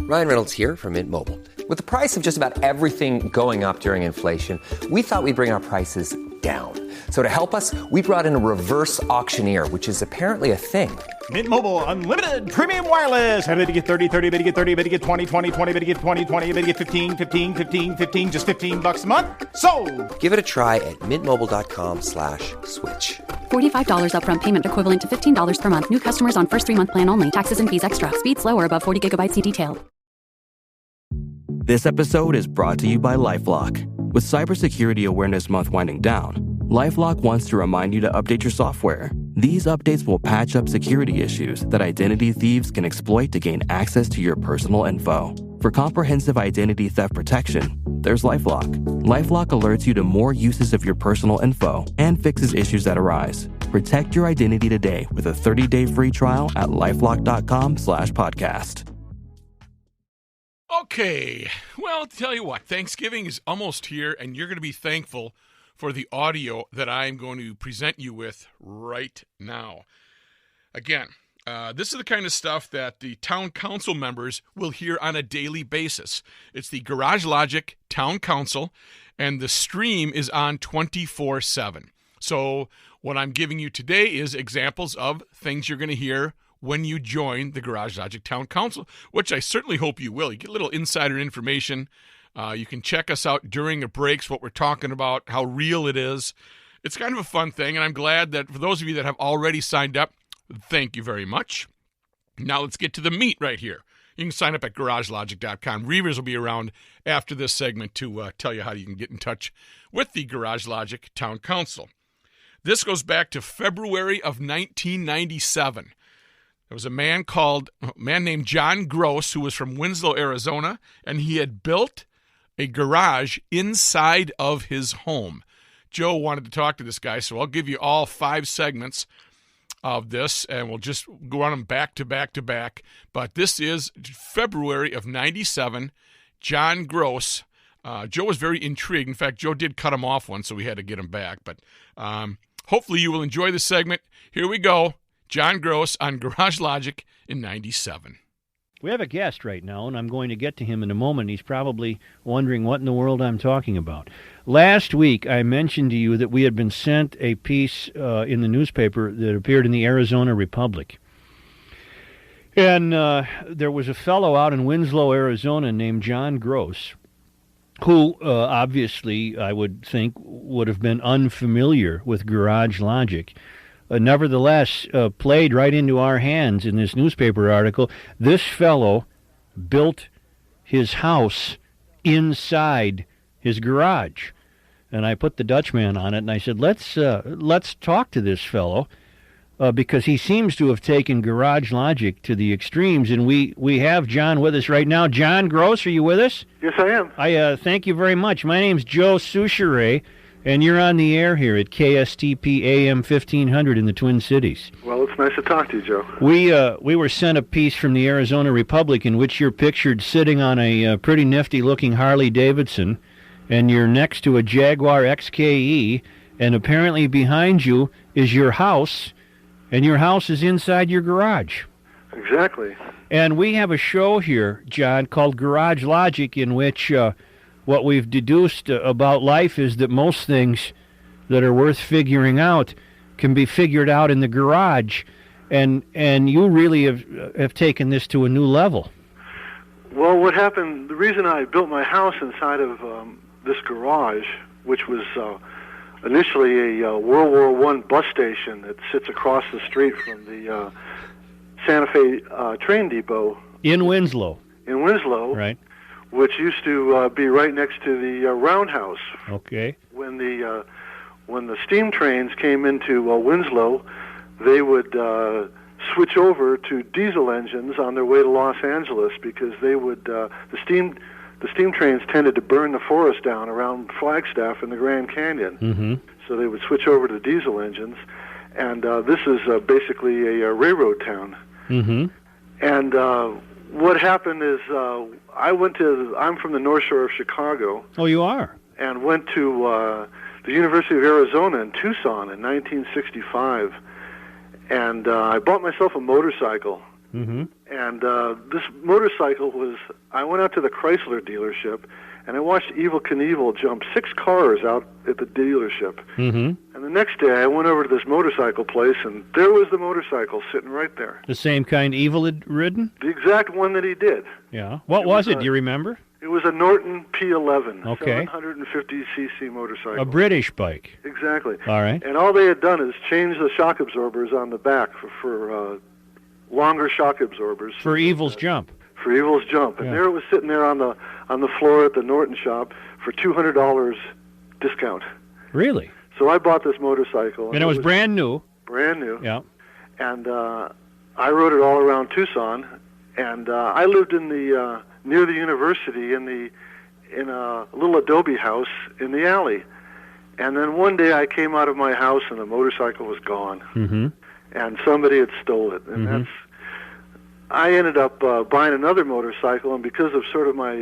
Ryan Reynolds here from Mint Mobile. With the price of just about everything going up during inflation, we thought we'd bring our prices down. So to help us, we brought in a reverse auctioneer, which is apparently a thing. Mint Mobile Unlimited Premium Wireless. How to get 30, 30, bit to get 30, bit to get 20, 20, 20, bit to get 20, 20, bit to get 15, 15, 15, 15, just $15 a month? Sold! Give it a try at mintmobile.com/switch. $45 upfront payment equivalent to $15 per month. New customers on first 3-month plan only. Taxes and fees extra. Speed slower above 40 gigabytes per detail. This episode is brought to you by LifeLock. With Cybersecurity Awareness Month winding down, LifeLock wants to remind you to update your software. These updates will patch up security issues that identity thieves can exploit to gain access to your personal info. For comprehensive identity theft protection, there's LifeLock. LifeLock alerts you to more uses of your personal info and fixes issues that arise. Protect your identity today with a 30-day free trial at LifeLock.com/podcast. Okay, well, tell you what, Thanksgiving is almost here, and you're going to be thankful for the audio that I'm going to present you with right now. Again, this is the kind of stuff that the town council members will hear on a daily basis. It's the Garage Logic Town Council, and the stream is on 24/7. So what I'm giving you today is examples of things you're going to hear when you join the Garage Logic Town Council, which I certainly hope you will. You get a little insider information. You can check us out during the breaks, what we're talking about, how real it is. It's kind of a fun thing, and I'm glad that for those of you that have already signed up, thank you very much. Now let's get to the meat right here. You can sign up at garagelogic.com. Reavers will be around after this segment to tell you how you can get in touch with the Garage Logic Town Council. This goes back to February of 1997. There was a man named John Gross, who was from Winslow, Arizona, and he had built a garage inside of his home. Joe wanted to talk to this guy, so I'll give you all 5 segments of this, and we'll just go on them back to back to back. But this is February of 97. John Gross. Joe was very intrigued. In fact, Joe did cut him off once, so we had to get him back. But hopefully you will enjoy this segment. Here we go. John Gross on Garage Logic in 97. We have a guest right now, and I'm going to get to him in a moment. He's probably wondering what in the world I'm talking about. Last week, I mentioned to you that we had been sent a piece in the newspaper that appeared in the Arizona Republic. And there was a fellow out in Winslow, Arizona named John Gross, who obviously, I would think, would have been unfamiliar with Garage Logic. Nevertheless, played right into our hands in this newspaper article. This fellow built his house inside his garage. And I put the Dutchman on it, and I said, let's talk to this fellow, because he seems to have taken Garage Logic to the extremes, and we have John with us right now. John Gross, are you with us? Yes, I am. I thank you very much. My name's Joe Souchere, and you're on the air here at KSTP AM 1500 in the Twin Cities. Well, it's nice to talk to you, Joe. We were sent a piece from the Arizona Republic in which you're pictured sitting on a pretty nifty-looking Harley Davidson, and you're next to a Jaguar XKE, and apparently behind you is your house, and your house is inside your garage. Exactly. And we have a show here, John, called Garage Logic, in which what we've deduced about life is that most things that are worth figuring out can be figured out in the garage, and you really have taken this to a new level. Well, what happened, the reason I built my house inside of this garage, which was initially a World War I bus station that sits across the street from the Santa Fe train depot. In Winslow. In Winslow. Right. Which used to be right next to the roundhouse. Okay. When the steam trains came into Winslow, they would switch over to diesel engines on their way to Los Angeles, because they would the steam trains tended to burn the forest down around Flagstaff in the Grand Canyon. Mm-hmm. So they would switch over to diesel engines, and this is basically a railroad town. Mm-hmm. And what happened is I'm from the North Shore of Chicago. Oh, you are? And went to the University of Arizona in Tucson in 1965. And I bought myself a motorcycle. Mm-hmm. And this motorcycle was, I went out to the Chrysler dealership, and I watched Evel Knievel jump 6 cars out at the dealership. Mm-hmm. And the next day, I went over to this motorcycle place, and there was the motorcycle sitting right there. The same kind Evel had ridden? The exact one that he did. Yeah. What was it? Do you remember? It was a Norton P11, okay. 750cc motorcycle. A British bike. Exactly. All right. And all they had done is change the shock absorbers on the back for longer shock absorbers. For Evel's jump. For Evel's jump. And Yeah. there it was sitting there on the floor at the Norton shop for $200 discount. Really? So I bought this motorcycle. And it was brand new. Brand new. Yeah. And I rode it all around Tucson. And I lived in the near the university in a little adobe house in the alley. And then one day I came out of my house and the motorcycle was gone. Mm-hmm. And somebody had stole it. And I ended up buying another motorcycle, and because of sort of my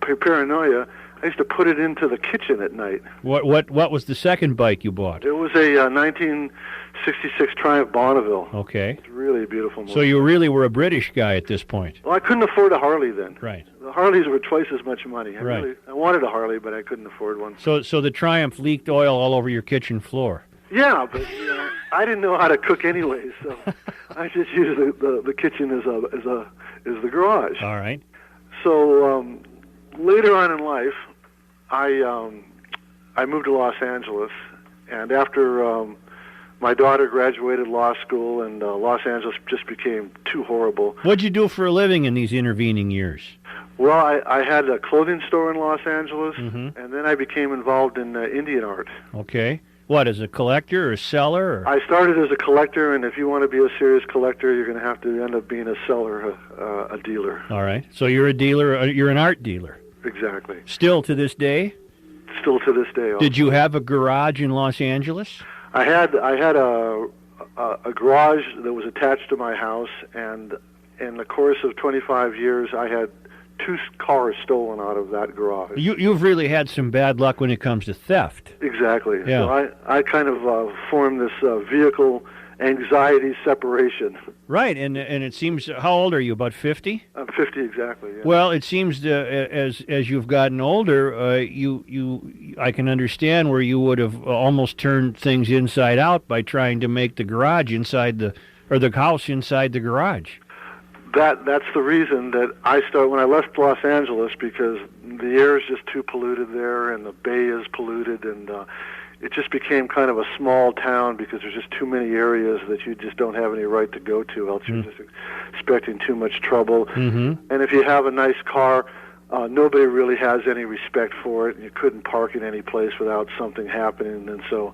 paranoia, I used to put it into the kitchen at night. What was the second bike you bought? It was a 1966 Triumph Bonneville. Okay. It's really a beautiful motorcycle. So you really were a British guy at this point. Well, I couldn't afford a Harley then. Right. The Harleys were twice as much money. Right. I wanted a Harley, but I couldn't afford one. So the Triumph leaked oil all over your kitchen floor. Yeah, but I didn't know how to cook anyways, so I just used the kitchen as the garage. All right. So later on in life, I moved to Los Angeles, and after my daughter graduated law school, and Los Angeles just became too horrible. What'd you do for a living in these intervening years? Well, I had a clothing store in Los Angeles, Mm-hmm. and then I became involved in Indian art. Okay. What, as a collector or a seller? Or? I started as a collector, and if you want to be a serious collector, you're going to have to end up being a seller, a dealer. All right. So you're a dealer. You're an art dealer. Exactly. Still to this day? Still to this day. Did you have a garage in Los Angeles? I had a garage that was attached to my house, and in the course of 25 years, I had 2 cars stolen out of that garage. You've really had some bad luck when it comes to theft. Exactly. Yeah. So I kind of formed this vehicle anxiety separation. Right, and it seems, how old are you, about 50? I'm 50 exactly, yeah. Well, it seems as you've gotten older, I can understand where you would have almost turned things inside out by trying to make the garage or the house inside the garage. That's the reason that when I left Los Angeles, because the air is just too polluted there, and the bay is polluted, and it just became kind of a small town because there's just too many areas that you just don't have any right to go to, else you're just expecting too much trouble. Mm-hmm. And if you have a nice car, nobody really has any respect for it, and you couldn't park in any place without something happening. And so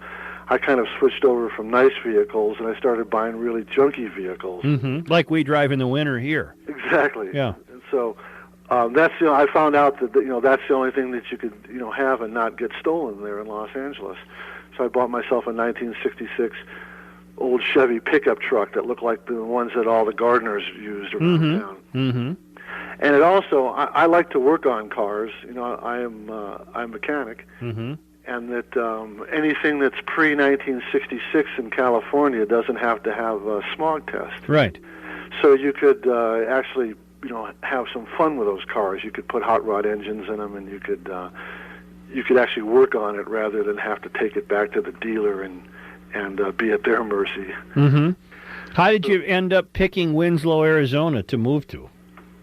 I kind of switched over from nice vehicles, and I started buying really junky vehicles. Mm-hmm. Like we drive in the winter here. Exactly. Yeah. And so that's I found out that that's the only thing that you could have and not get stolen there in Los Angeles. So I bought myself a 1966 old Chevy pickup truck that looked like the ones that all the gardeners used around town. Mm-hmm. And it also, I like to work on cars. I'm a mechanic. Mm-hmm. And that anything that's pre-1966 in California doesn't have to have a smog test. Right. So you could actually, have some fun with those cars. You could put hot rod engines in them, and you could actually work on it rather than have to take it back to the dealer and be at their mercy. Mm-hmm. How did you end up picking Winslow, Arizona to move to?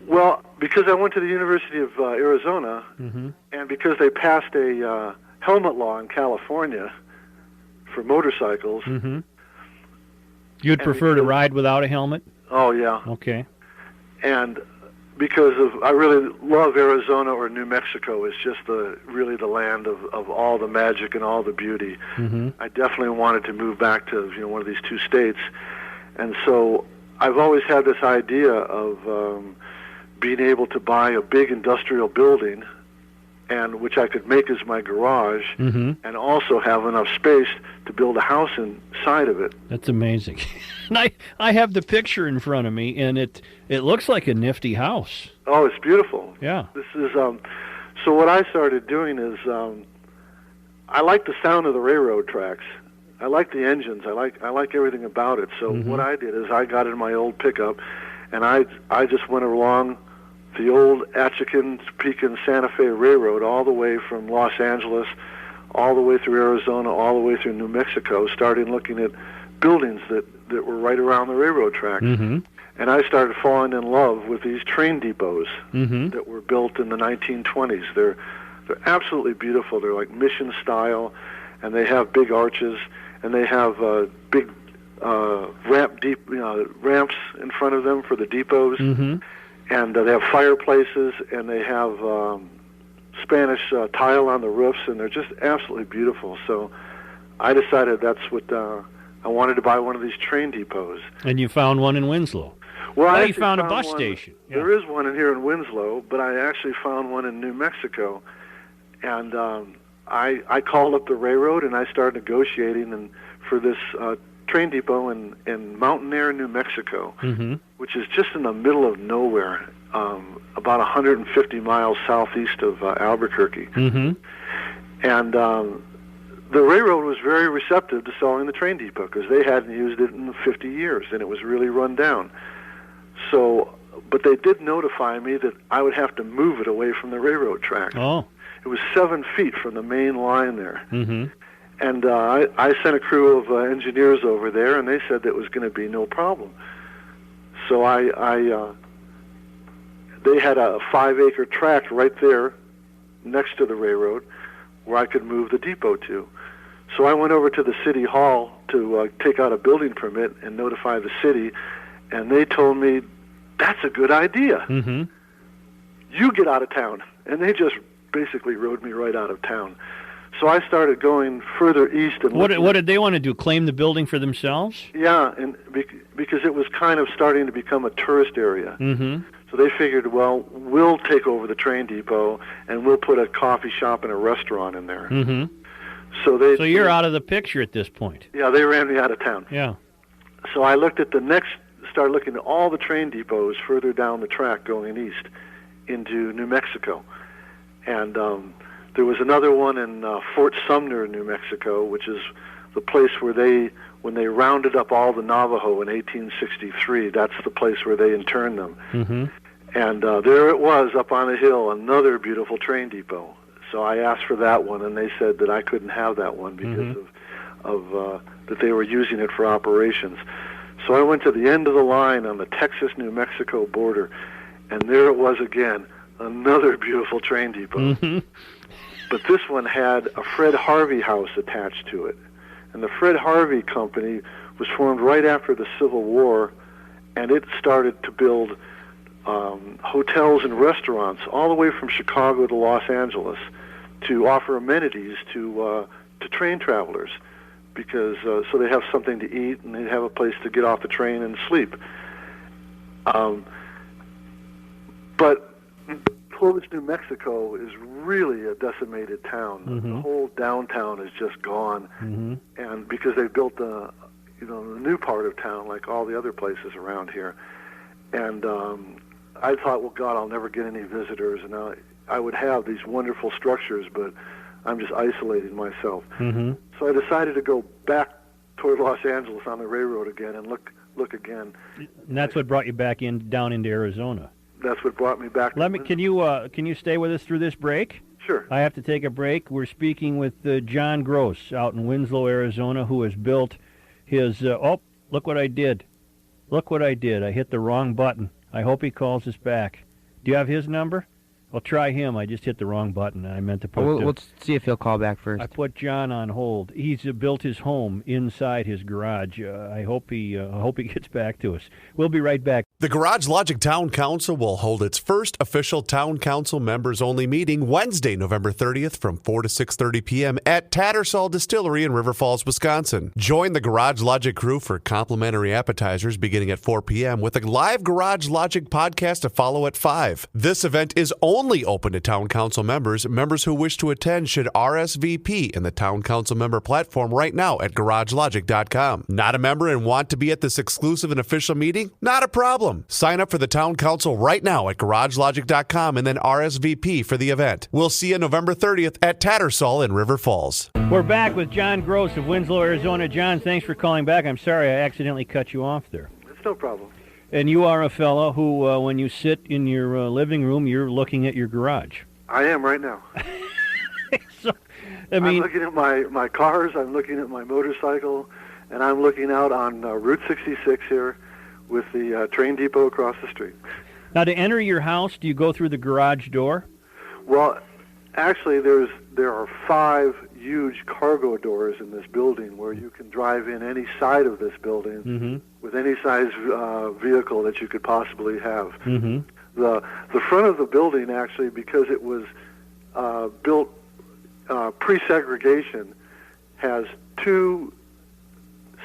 Well, because I went to the University of Arizona, Mm-hmm. and because they passed a helmet law in California for motorcycles. Mm-hmm. You'd prefer to ride without a helmet? Oh, yeah. Okay. And because I really love Arizona or New Mexico. It's just really the land of all the magic and all the beauty. Mm-hmm. I definitely wanted to move back to one of these 2 states. And so I've always had this idea of being able to buy a big industrial building, and which I could make as my garage, Mm-hmm. and also have enough space to build a house inside of it. That's amazing. And I have the picture in front of me, and it looks like a nifty house. Oh, it's beautiful. Yeah. This is so what I started doing is I like the sound of the railroad tracks. I like the engines. I like everything about it. So Mm-hmm. what I did is I got in my old pickup, and I just went along the old Atchison, Topeka, Santa Fe Railroad all the way from Los Angeles, all the way through Arizona, all the way through New Mexico, starting looking at buildings that were right around the railroad tracks. Mm-hmm. And I started falling in love with these train depots Mm-hmm. that were built in the 1920s. They're absolutely beautiful. They're like mission style, and they have big arches, and they have big ramps in front of them for the depots. Mm-hmm. And they have fireplaces, and they have Spanish tile on the roofs, and they're just absolutely beautiful. So I decided that's what I wanted to buy, one of these train depots. And you found one in Winslow. Well, I you actually found a bus one, station. Yeah. There is one in here in Winslow, but I actually found one in New Mexico. And I called up the railroad, and I started negotiating for this train depot in Mountain Air, New Mexico, Mm-hmm. which is just in the middle of nowhere, about 150 miles southeast of Albuquerque. Mm-hmm. And the railroad was very receptive to selling the train depot because they hadn't used it in 50 years, and it was really run down. So, but they did notify me that I would have to move it away from the railroad track. Oh. It was 7 feet from the main line there. Mm-hmm. And I sent a crew of engineers over there, and they said that it was going to be no problem. So they had a 5-acre tract right there next to the railroad where I could move the depot to. So I went over to the city hall to take out a building permit and notify the city, and they told me, that's a good idea. Mm-hmm. You get out of town. And they just basically rode me right out of town. So I started going further east. And What did they want to do, claim the building for themselves? Yeah, and because it was kind of starting to become a tourist area. Mm-hmm. So they figured, well, we'll take over the train depot, and we'll put a coffee shop and a restaurant in there. Mm-hmm. So you're out of the picture at this point. Yeah, they ran me out of town. Yeah. So I looked at started looking at all the train depots further down the track going east into New Mexico. And there was another one in Fort Sumner, New Mexico, which is the place where when they rounded up all the Navajo in 1863, that's the place where they interned them. Mm-hmm. And there it was up on a hill, another beautiful train depot. So I asked for that one, and they said that I couldn't have that one because of that they were using it for operations. So I went to the end of the line on the Texas-New Mexico border, and there it was again, another beautiful train depot. Mm-hmm. But this one had a Fred Harvey house attached to it. And the Fred Harvey Company was formed right after the Civil War, and it started to build hotels and restaurants all the way from Chicago to Los Angeles to offer amenities to train travelers, because so they have something to eat and they have a place to get off the train and sleep. But Clovis, New Mexico is really a decimated town. Mm-hmm. The whole downtown is just gone, Mm-hmm. and because they built the new part of town like all the other places around here. And I thought, well, God, I'll never get any visitors, and I would have these wonderful structures, but I'm just isolating myself. Mm-hmm. So I decided to go back toward Los Angeles on the railroad again and look again. And that's what brought you back down into Arizona. That's what brought me back. Can you stay with us through this break? Sure. I have to take a break. We're speaking with John Gross out in Winslow, Arizona, who has built his. Look what I did! Look what I did! I hit the wrong button. I hope he calls us back. Do you have his number? Well, try him. I just hit the wrong button. I meant to put. We'll see if he'll call back first. I put John on hold. He's built his home inside his garage. I hope he gets back to us. We'll be right back. The Garage Logic Town Council will hold its first official Town Council members-only meeting Wednesday, November 30th from 4 to 6:30 p.m. at Tattersall Distillery in River Falls, Wisconsin. Join the Garage Logic crew for complimentary appetizers beginning at 4 p.m. with a live Garage Logic podcast to follow at 5. This event is only open to Town Council members. Members who wish to attend should RSVP in the Town Council member platform right now at GarageLogic.com. Not a member and want to be at this exclusive and official meeting? Not a problem. Sign up for the Town Council right now at GarageLogic.com and then RSVP for the event. We'll see you November 30th at Tattersall in River Falls. We're back with John Gross of Winslow, Arizona. John, thanks for calling back. I'm sorry I accidentally cut you off there. It's no problem. And you are a fellow who, when you sit in your living room, you're looking at your garage. I am right now. So, I mean, I'm looking at my cars, I'm looking at my motorcycle, and I'm looking out on Route 66 here with the train depot across the street. now, to enter your house, do you go through the garage door? Well, actually, there are 5 huge cargo doors in this building where you can drive in any side of this building with any size vehicle that you could possibly have. Mm-hmm. The front of the building, actually, because it was built pre-segregation, has 2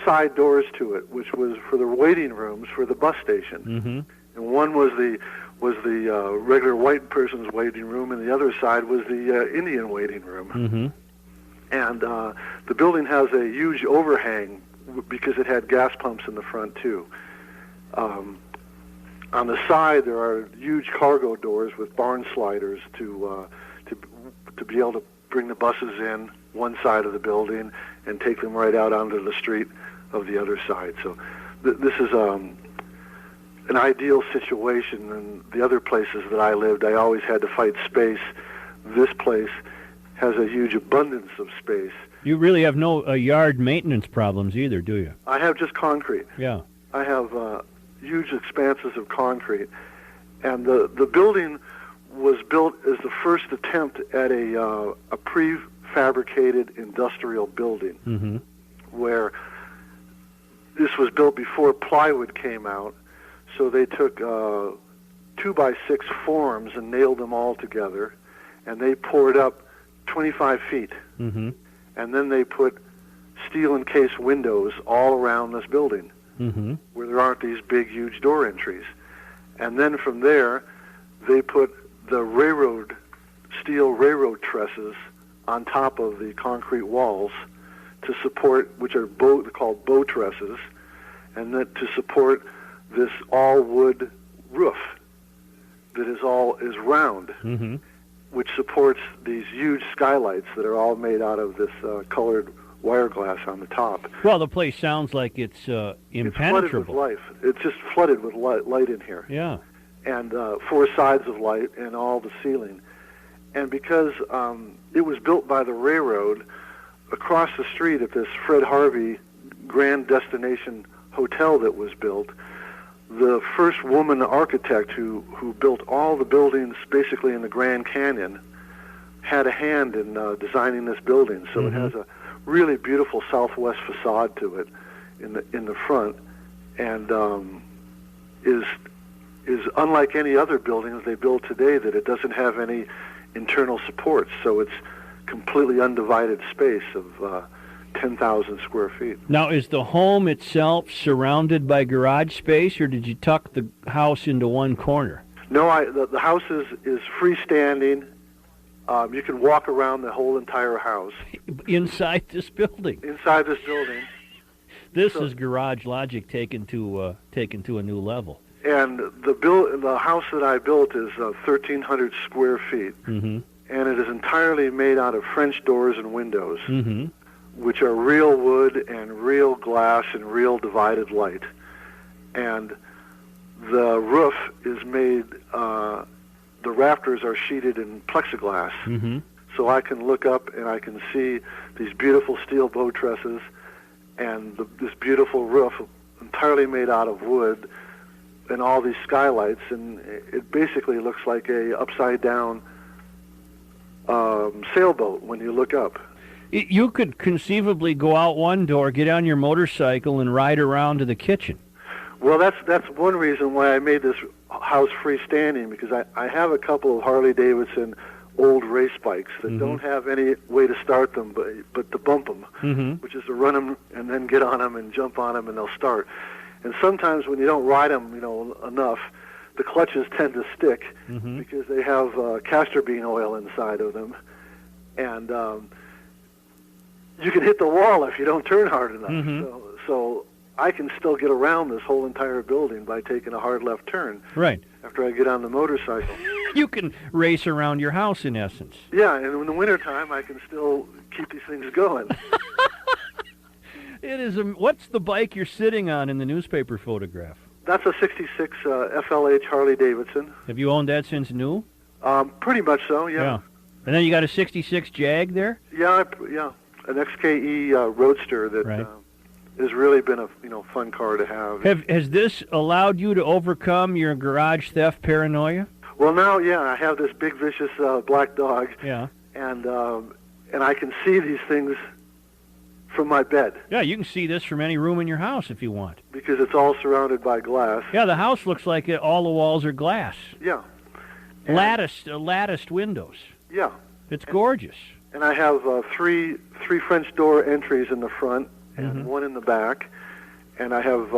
side doors to it, which was for the waiting rooms for the bus station. Mm-hmm. And one was the regular white person's waiting room, and the other side was the Indian waiting room. Mm-hmm. And the building has a huge overhang because it had gas pumps in the front too. On the side, there are huge cargo doors with barn sliders to be able to bring the buses in one side of the building and take them right out onto the street of the other side. So this is an ideal situation. And the other places that I lived, I always had to fight space. This place has a huge abundance of space. You really have no yard maintenance problems either, do you? I have just concrete. Yeah. I have huge expanses of concrete. And the building was built as the first attempt at a prefabricated industrial building, where this was built before plywood came out. So they took 2x6 forms and nailed them all together, and they poured up 25 feet. Mm-hmm. And then they put steel encased windows all around this building, where there aren't these big, huge door entries. And then from there, they put the steel railroad trusses on top of the concrete walls to support, which are called bow trusses, and then to support this all-wood roof that is round, which supports these huge skylights that are all made out of this colored wire glass on the top. Well, the place sounds like it's impenetrable. It's flooded with life. It's just flooded with light in here. Yeah. And 4 sides of light and all the ceiling. And because it was built by the railroad, across the street at this Fred Harvey Grand Destination Hotel that was built, the first woman architect who built all the buildings basically in the Grand Canyon had a hand in designing this building. So it has a really beautiful southwest facade to it in the front, and is unlike any other buildings they build today, that it doesn't have any internal supports. So it's completely undivided space of 10,000 square feet. Now, is the home itself surrounded by garage space, or did you tuck the house into one corner? No, the house is freestanding. You can walk around the whole entire house. Inside this building? Inside this building. This is garage logic taken to a new level. And the house that I built is 1,300 square feet, and it is entirely made out of French doors and windows, which are real wood and real glass and real divided light. And the roof is made, the rafters are sheeted in plexiglass, so I can look up and I can see these beautiful steel bow trusses and this beautiful roof entirely made out of wood, and all these skylights, and it basically looks like a upside-down sailboat when you look up. You could conceivably go out one door, get on your motorcycle, and ride around to the kitchen. Well, that's one reason why I made this house freestanding, because I have a couple of Harley-Davidson old race bikes that don't have any way to start them but to bump them, which is to run them and then get on them and jump on them and they'll start. And sometimes when you don't ride them, enough, the clutches tend to stick because they have castor bean oil inside of them, and you can hit the wall if you don't turn hard enough. So I can still get around this whole entire building by taking a hard left turn. Right. After I get on the motorcycle. You can race around your house, in essence. Yeah, and in the wintertime, I can still keep these things going. It is. What's the bike you're sitting on in the newspaper photograph? That's a 66 FLH Harley Davidson. Have you owned that since new? Pretty much so, yeah. And then you got a 66 Jag there? Yeah, an XKE Roadster that Right. has really been a fun car to have. Has this allowed you to overcome your garage theft paranoia? Well, now, yeah, I have this big vicious black dog. Yeah. And I can see these things from my bed. Yeah, you can see this from any room in your house if you want. Because it's all surrounded by glass. Yeah, the house looks like all the walls are glass. Yeah. Latticed windows. Yeah. It's gorgeous. And I have three French door entries in the front and one in the back. And I have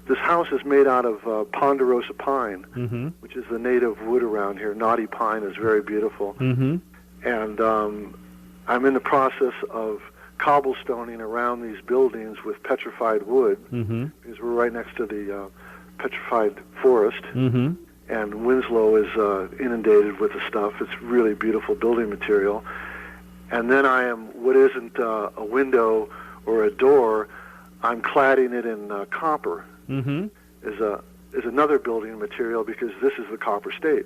this house is made out of ponderosa pine, which is the native wood around here. Knotty pine is very beautiful. And I'm in the process of cobblestoning around these buildings with petrified wood because we're right next to the petrified forest. And Winslow is inundated with the stuff. It's really beautiful building material. And then I am, what isn't a window or a door, I'm cladding it in copper. Is another building material because this is the copper state.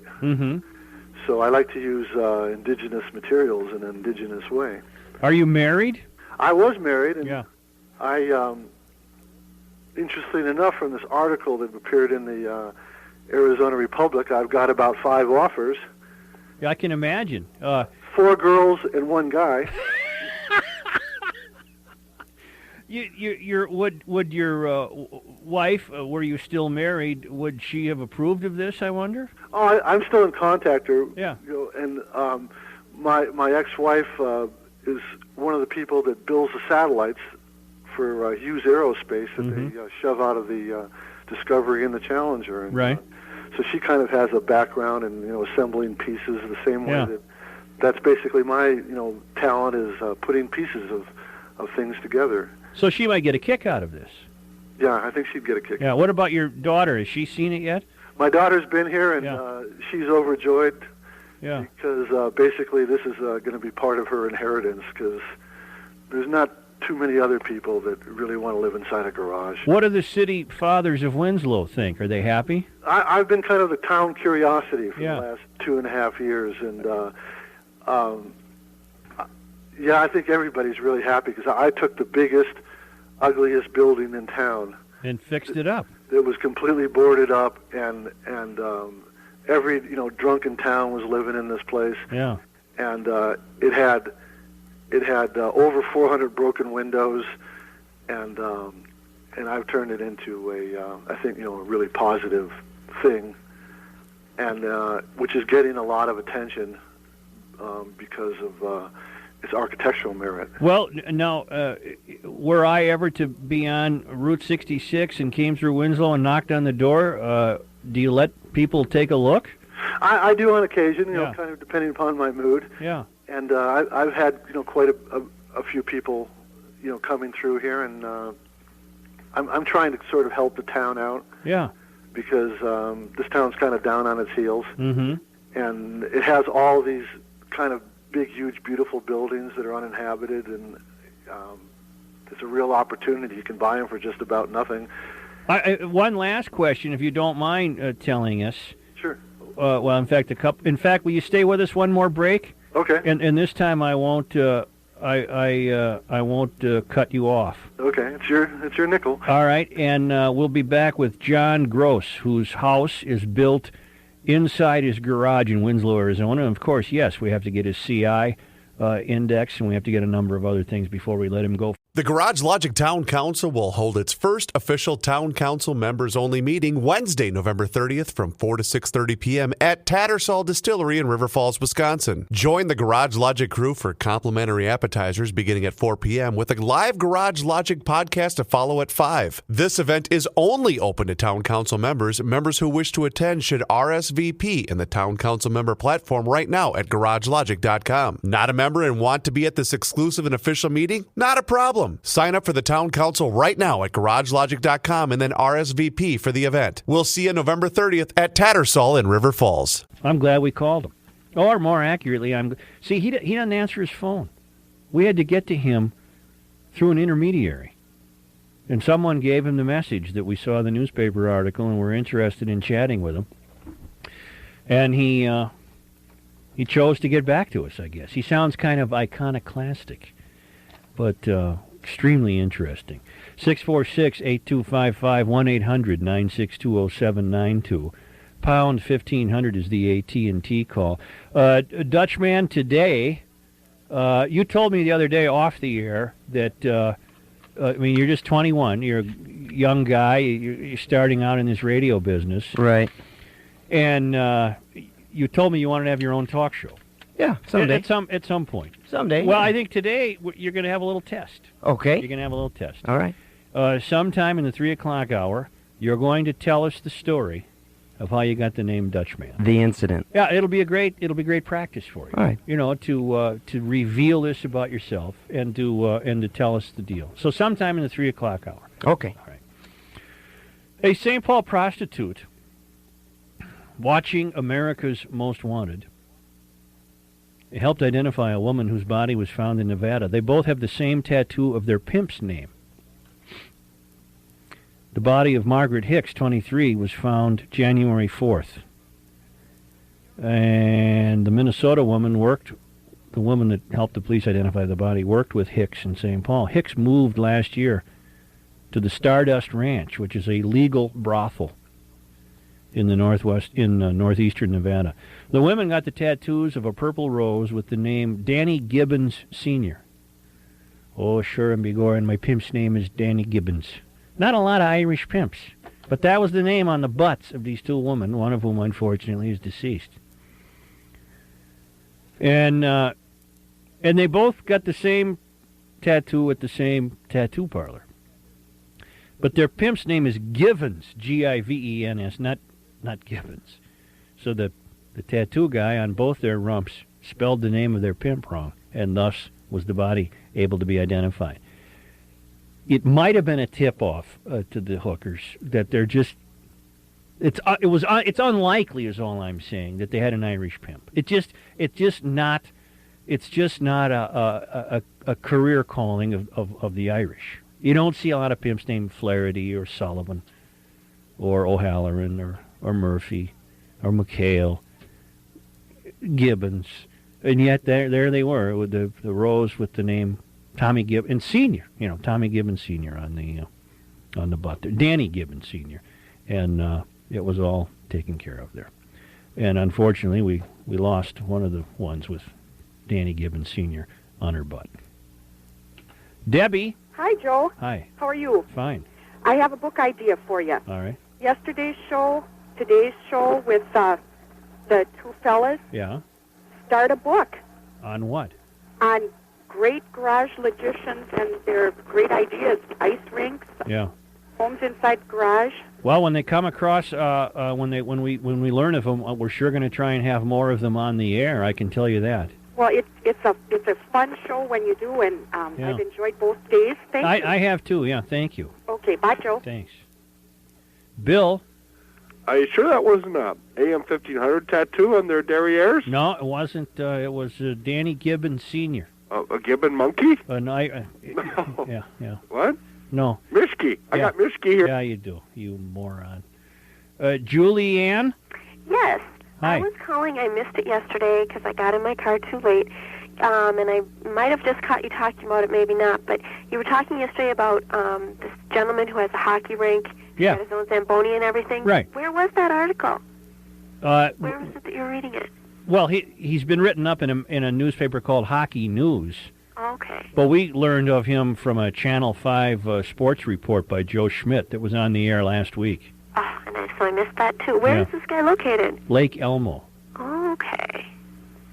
So I like to use indigenous materials in an indigenous way. Are you married? I was married, and yeah. I, interestingly enough, from this article that appeared in the Arizona Republic, I've got about 5 offers. Yeah, I can imagine. 4 girls and 1 guy. Would your wife, were you still married, would she have approved of this, I wonder? Oh, I'm still in contact with her. Yeah. And my ex-wife is one of the people that builds the satellites for Hughes Aerospace that they shove out of the Discovery and the Challenger. And, right. So she kind of has a background in assembling pieces the same way Yeah. that's basically my talent is putting pieces of things together. So she might get a kick out of this. Yeah, I think she'd get a kick. Yeah. What about your daughter? Has she seen it yet? My daughter's been here, and she's overjoyed. Yeah. Because basically this is going to be part of her inheritance, because there's not too many other people that really want to live inside a garage. What do the city fathers of Winslow think? Are they happy? I've been kind of the town curiosity for Yeah. the last 2.5 years, and I think everybody's really happy, because I took the biggest, ugliest building in town And fixed it up. It was completely boarded up, and every drunken town was living in this place. Yeah. And it had over 400 broken windows, and I've turned it into a really positive thing, and which is getting a lot of attention because of its architectural merit. Well, now, were I ever to be on Route 66 and came through Winslow and knocked on the door, do you let people take a look? I do on occasion, Yeah. kind of depending upon my mood. Yeah. And I've had quite a few people coming through here, and I'm trying to sort of help the town out. Yeah. Because this town's kind of down on its heels, Mm-hmm. and it has all these kind of big, huge, beautiful buildings that are uninhabited, and it's a real opportunity. You can buy them for just about nothing. One last question, if you don't mind telling us. Sure. Well, in fact, will you stay with us one more break? Okay. And this time I won't. I won't cut you off. Okay, it's your nickel. All right, and we'll be back with John Gross, whose house is built inside his garage in Winslow, Arizona. And of course, yes, we have to get his CI index, and we have to get a number of other things before we let him go. The Garage Logic Town Council will hold its first official Town Council members-only meeting Wednesday, November 30th from 4 to 6:30 p.m. at Tattersall Distillery in River Falls, Wisconsin. Join the Garage Logic crew for complimentary appetizers beginning at 4 p.m. with a live Garage Logic podcast to follow at 5. This event is only open to Town Council members. Members who wish to attend should RSVP in the Town Council member platform right now at GarageLogic.com. Not a member and want to be at this exclusive and official meeting? Not a problem. Sign up for the Town Council right now at GarageLogic.com and then RSVP for the event. We'll see you November 30th at Tattersall in River Falls. I'm glad we called him. Or more accurately, he doesn't answer his phone. We had to get to him through an intermediary. And someone gave him the message that we saw the newspaper article and were interested in chatting with him. And he chose to get back to us, I guess. He sounds kind of iconoclastic, but extremely interesting. 646-8255, 1-800-962-0792. Pound 1500 is the AT&T call. Dutchman, today, you told me the other day off the air that, you're just 21. You're a young guy. You're starting out in this radio business. Right. And you told me you wanted to have your own talk show. Yeah, someday. At some point. Someday. Well, yeah. I think today you're going to have a little test. Okay. You're going to have a little test. All right. Sometime in the 3 o'clock hour, you're going to tell us the story of how you got the name Dutchman. The incident. Yeah, it'll be great practice for you. All right. You know, to reveal this about yourself and to tell us the deal. So sometime in the 3 o'clock hour. Okay. All right. A St. Paul prostitute watching America's Most Wanted helped identify a woman whose body was found in Nevada. They both have the same tattoo of their pimp's name. The body of Margaret Hicks, 23, was found January 4th. And the Minnesota woman the woman that helped the police identify the body, worked with Hicks in St. Paul. Hicks moved last year to the Stardust Ranch, which is a legal brothel in the northeastern Nevada. The women got the tattoos of a purple rose with the name Danny Gibbons Sr. Oh, sure and begorin, my pimp's name is Danny Gibbons. Not a lot of Irish pimps, but that was the name on the butts of these two women, one of whom, unfortunately, is deceased. And they both got the same tattoo at the same tattoo parlor. But their pimp's name is Givens, Givens, not Gibbons. So the tattoo guy on both their rumps spelled the name of their pimp wrong, and thus was the body able to be identified. It might have been a tip-off to the hookers that they're just. It's unlikely, is all I'm saying, that they had an Irish pimp. It's just not a career calling of the Irish. You don't see a lot of pimps named Flaherty or Sullivan or O'Halloran or Murphy or McHale, Gibbons, and yet there they were with the rose with the name Tommy Gibbons Sr. Tommy Gibbons Sr. on the butt there. Danny Gibbons Sr. And it was all taken care of there. And unfortunately, we lost one of the ones with Danny Gibbons Sr. on her butt. Debbie. Hi, Joe. Hi. How are you? Fine. I have a book idea for you. All right. Yesterday's show, today's show with the two fellas. Yeah. Start a book. On what? On great garage logicians and their great ideas. Ice rinks. Yeah. Homes inside garage. Well, when they come across, when we learn of them, we're sure going to try and have more of them on the air. I can tell you that. Well, it's a fun show when you do, and Yeah. I've enjoyed both days. Thank you. I have too. Yeah. Thank you. Okay. Bye, Joe. Thanks. Bill. Are you sure that wasn't a AM 1500 tattoo on their derrieres? No, it wasn't. It was Danny Gibbons Sr. A gibbon monkey? No. Yeah. What? No. Mishki. I got Mishki here. Yeah, you do. You moron. Julianne? Yes. Hi. I was calling. I missed it yesterday because I got in my car too late. And I might have just caught you talking about it, maybe not. But you were talking yesterday about this gentleman who has a hockey rink. Yeah. He had his own Zamboni and everything. Right. Where was that article? Where was it that you were reading it? Well, he's been written up in a newspaper called Hockey News. Okay. But we learned of him from a Channel 5 sports report by Joe Schmidt that was on the air last week. Oh, and so I missed that too. Where is this guy located? Lake Elmo. Okay.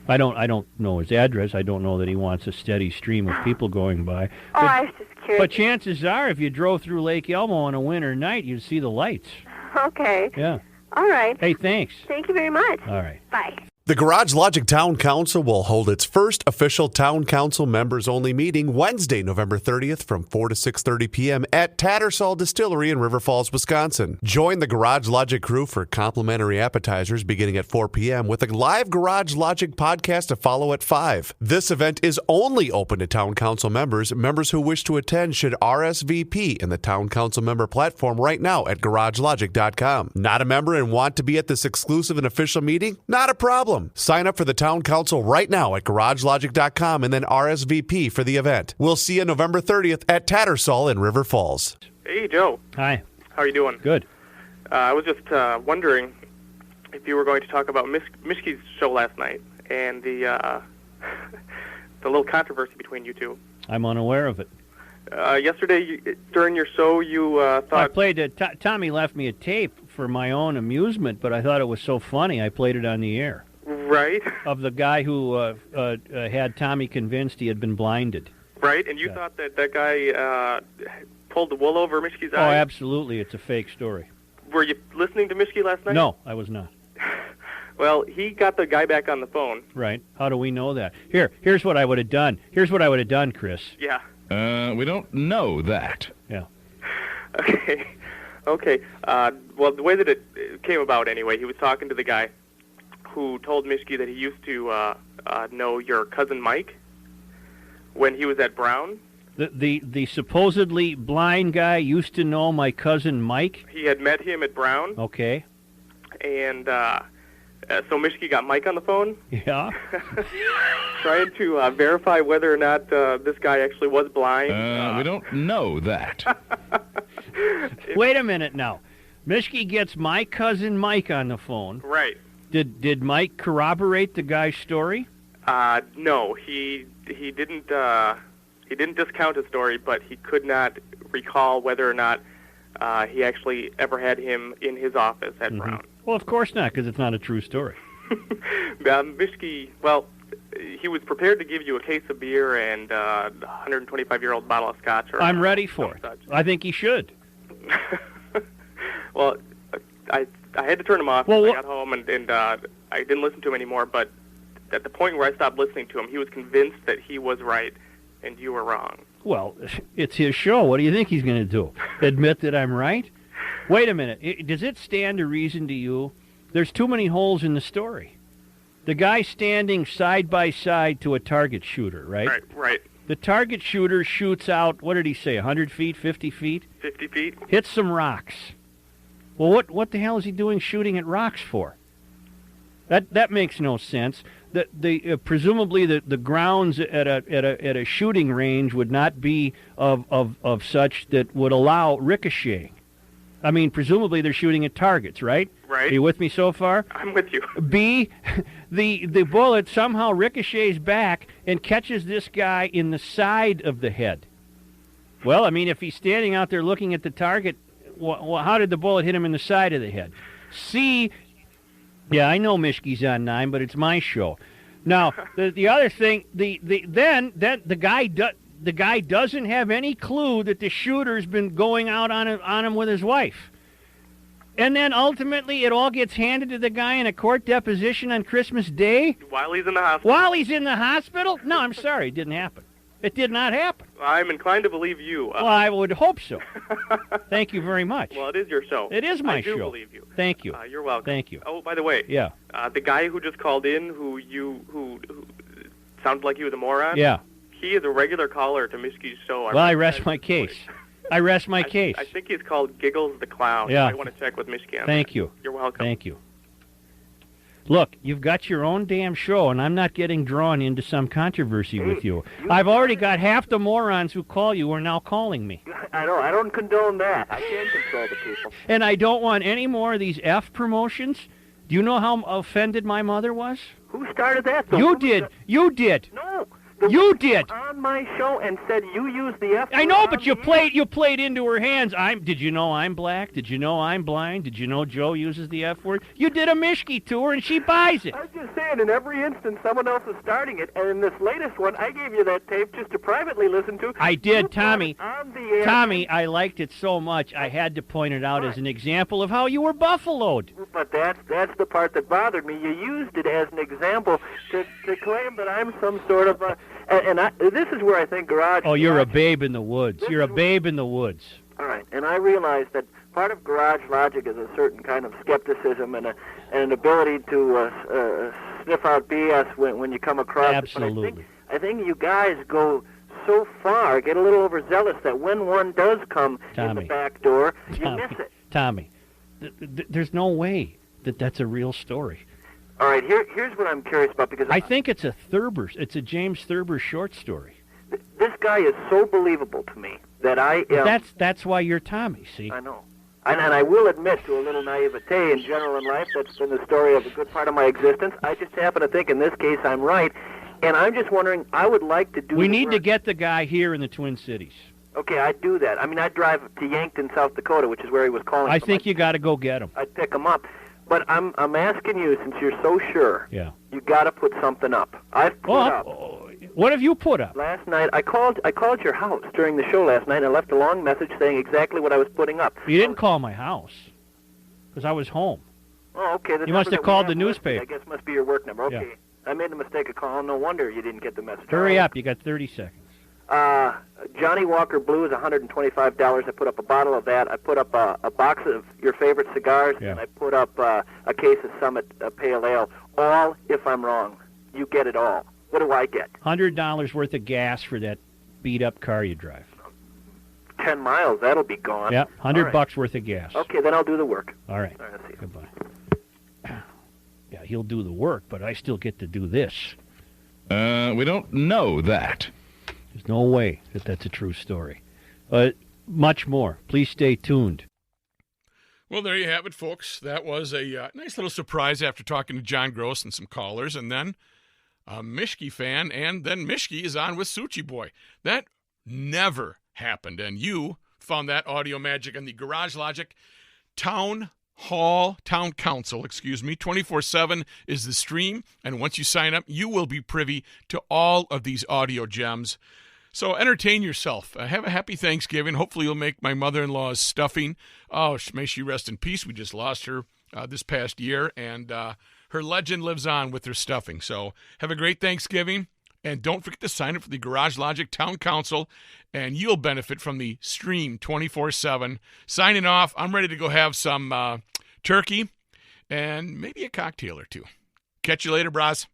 I don't know his address. I don't know that he wants a steady stream of people going by. Oh, I was just curious. But chances are, if you drove through Lake Elmo on a winter night, you'd see the lights. Okay. Yeah. All right. Hey, thanks. Thank you very much. All right. Bye. The Garage Logic Town Council will hold its first official Town Council members-only meeting Wednesday, November 30th from 4 to 6:30 p.m. at Tattersall Distillery in River Falls, Wisconsin. Join the Garage Logic crew for complimentary appetizers beginning at 4 p.m. with a live Garage Logic podcast to follow at 5. This event is only open to Town Council members. Members who wish to attend should RSVP in the Town Council member platform right now at garagelogic.com. Not a member and want to be at this exclusive and official meeting? Not a problem. Sign up for the Town Council right now at garagelogic.com and then RSVP for the event. We'll see you November 30th at Tattersall in River Falls. Hey, Joe. Hi. How are you doing? Good. I was just wondering if you were going to talk about Mishki's show last night and the the little controversy between you two. I'm unaware of it. Yesterday, during your show, you thought... I played Tommy left me a tape for my own amusement, but I thought it was so funny I played it on the air. Right. Of the guy who had Tommy convinced he had been blinded. Right, and you thought that guy pulled the wool over Mishki's Oh, eyes? absolutely. It's a fake story. Were you listening to Mishki last night? No, I was not. Well, he got the guy back on the phone. Right. How do we know that? Here's what I would have done. Here's what I would have done, Chris. Yeah. We don't know that. Yeah. Okay. Well, the way that it came about anyway, he was talking to the guy who told Mishki that he used to know your cousin Mike when he was at Brown. The supposedly blind guy used to know my cousin Mike? He had met him at Brown. Okay. And so Mishki got Mike on the phone. Yeah. Trying to verify whether or not this guy actually was blind. We don't know that. Wait a minute now. Mishki gets my cousin Mike on the phone. Right. Did Mike corroborate the guy's story? No, he didn't. He didn't discount his story, but he could not recall whether or not he actually ever had him in his office at Brown. Well, of course not, because it's not a true story. Mishki, well, he was prepared to give you a case of beer and a 125-year-old bottle of scotch. I'm ready for it. Such. I think he should. Well, I had to turn him off. Well, I got home and I didn't listen to him anymore. But at the point where I stopped listening to him, he was convinced that he was right and you were wrong. Well, it's his show. What do you think he's going to do? Admit that I'm right? Wait a minute. Does it stand to reason to you? There's too many holes in the story. The guy standing side by side to a target shooter, right? Right. The target shooter shoots out, what did he say, 100 feet, 50 feet? 50 feet. Hits some rocks. Well, what the hell is he doing shooting at rocks for? That makes no sense. Presumably the grounds at a shooting range would not be of such that would allow ricocheting. I mean, presumably they're shooting at targets, right? Right. Are you with me so far? I'm with you. B, the bullet somehow ricochets back and catches this guy in the side of the head. Well, I mean, if he's standing out there looking at the target, how did the bullet hit him in the side of the head? C, yeah, I know Mishki's on 9, but it's my show. Now, the other thing, then the guy doesn't have any clue that the shooter's been going out on him with his wife. And then ultimately it all gets handed to the guy in a court deposition on Christmas Day? While he's in the hospital. While he's in the hospital? No, I'm sorry, it didn't happen. It did not happen. I'm inclined to believe you. Well, I would hope so. Thank you very much. Well, it is your show. It is my show. I do believe you. Thank you. You're welcome. Thank you. Oh, by the way. Yeah. The guy who just called in, who sounded like he was a moron. Yeah. He is a regular caller to Mishki's show. Well, I rest my case. I rest my case. I think he's called Giggles the Clown. Yeah. I want to check with Mishki on Thank that. you. You're welcome. Thank you. Look, you've got your own damn show, and I'm not getting drawn into some controversy with you. I've already got half the morons who call you are now calling me. I know. I don't condone that. I can't control the people. And I don't want any more of these F promotions. Do you know how offended my mother was? Who started that? You did. You did. No. You did. On my show and said you used the F. I know, but you played into her hands. Did you know I'm black? Did you know I'm blind? Did you know Joe uses the F word? You did a Mishki to her, and she buys it. I was just saying, in every instance, someone else is starting it, and in this latest one, I gave you that tape just to privately listen to. I did, Tommy. On the air. Tommy, I liked it so much, I had to point it out as an example of how you were buffaloed. But that's the part that bothered me. You used it as an example to claim that I'm some sort of this is where I think garage. Oh, you're a babe in the woods. You're a babe in the woods. All right, and I realize that part of garage logic is a certain kind of skepticism and an ability to sniff out BS when you come across Absolutely. it. But I think you guys go so far, get a little overzealous that when one does come in the back door, you miss it. Tommy, there's no way that's a real story. All right, here's what I'm curious about, because I think it's a James Thurber short story. This guy is so believable to me that I am... That's why you're Tommy, see? I know. And I will admit to a little naivete in general in life. That's been the story of a good part of my existence. I just happen to think in this case I'm right. And I'm just wondering, I would like to do... We need to get the guy here in the Twin Cities. Okay, I'd do that. I mean, I'd drive to Yankton, South Dakota, which is where he was calling I think you got to go get him. I'd pick him up. But I'm asking you, since you're so sure, yeah, you got to put something up. I've put up. What have you put up? Last night, I called your house during the show last night, and I left a long message saying exactly what I was putting up. You didn't call my house, because I was home. Oh, okay. You must have called the newspaper. I guess it must be your work number. Okay. Yeah. I made the mistake of calling. No wonder you didn't get the message. Hurry up. You got 30 seconds. Johnny Walker Blue is $125. I put up a bottle of that. I put up a box of your favorite cigars, and I put up a case of Summit Pale Ale. All if I'm wrong. You get it all. What do I get? $100 worth of gas for that beat-up car you drive. 10 miles, that'll be gone. Yep, $100 worth of gas. Okay, then I'll do the work. All right. All right, I'll see you. Goodbye. Yeah, he'll do the work, but I still get to do this. We don't know that. There's no way that's a true story. Much more. Please stay tuned. Well, there you have it, folks. That was a nice little surprise after talking to John Gross and some callers, and then a Mischke fan, and then Mischke is on with Suchi Boy. That never happened, and you found that audio magic on the Garage Logic Town Council, 24/7 is the stream, and once you sign up, you will be privy to all of these audio gems. So entertain yourself. Have a happy Thanksgiving. Hopefully you'll make my mother-in-law's stuffing. Oh, may she rest in peace. We just lost her this past year, and her legend lives on with her stuffing. So have a great Thanksgiving, and don't forget to sign up for the Garage Logic Town Council, and you'll benefit from the stream 24/7. Signing off. I'm ready to go have some turkey and maybe a cocktail or two. Catch you later, bras.